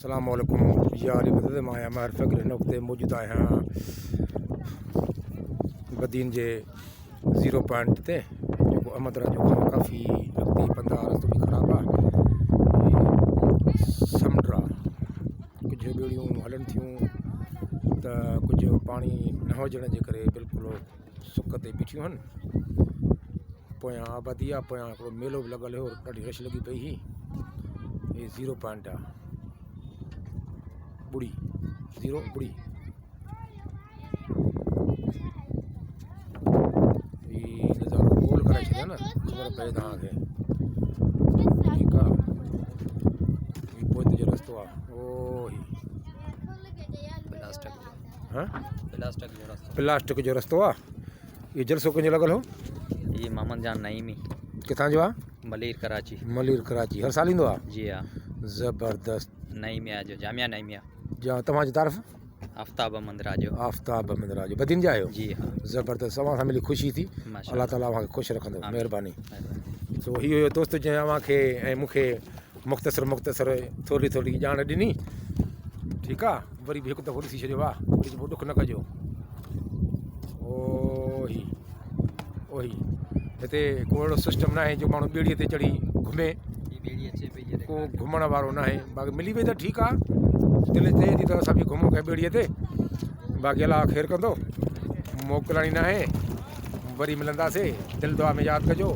अस्सलामुअलैकुम यारी मदद माया मार फ़क्र नुक़्ते मौजूद आहियां बदीन जे 0 पॉइंट ते जेको अहमद राजो खां काफ़ी अॻिते 15 रस्तो बि ख़राबु आहे। समुंड आहे, कुझु ॿेड़ियूं हलनि थियूं त कुझु पाणी न हुजण जे करे बिल्कुलु सुक ते बीठियूं आहिनि। पोयां आबादी आहे, पोयां हिकिड़ो मेलो बि लॻल हुयो, ॾाढी रश लॻी पई हुई। हे 0 पॉइंट आहे, ॿुड़ी 0 ॿुड़ी। नज़ारो गोल करे छॾिया न, ख़बर पए तव्हांखे। ठीकु आहे, पोइ जो रस्तो आहे ओ ही प्लास्टिक जो रस्तो आहे। इहो जलसो कंहिंजो लॻल हो? ये मोहम्मद जान नईमी। किथां जो आहे? मलीर कराची। मलीर कराची हर साल ईंदो आहे? जी हाँ, ज़बरदस्त। नईमिया जो जामिया नईमिया। जा तव्हांजी तारीफ़? आफ्ताब अहमद राजो। आफ्ताब अहमद राजो बदीन जा आहियो? जी हाँ, ज़बरदस्त। अव्हां सां मिली ख़ुशी थी, अल्लाह ताला अव्हांखे ख़ुशि रखंदो, महिरबानी। सो इहो दोस्त जंहिं अव्हांखे ऐं मूंखे मुख़्तसर थोरी ॼाण ॾिनी। ठीकु आहे, वरी बि हिकु दफ़ो ॾिसी छॾियो आहे, वरी पोइ ॾुख न कजो। ओही हिते को अहिड़ो सिस्टम न आहे जो माण्हू ॿेड़ीअ ते चढ़ी घुमे, को घुमण वारो न आहे। बाक़ी मिली वई त ठीकु आहे, दिलि थिए थी त असां बि घुमूं कंहिं ॿेड़ीअ ते। बाक़ी अलाह ख़ैरु कंदो, मोकिलणी न आहे, वरी मिलंदासीं। दिलि दुआ में यादि कजो।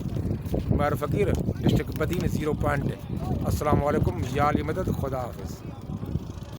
उमर फ़क़ीर, डिस्ट्रिक्ट बदीन, 0 पॉइंट। अस्सलामु अलैकुम, या अली मदद, ख़ुदा हाफ़िज़।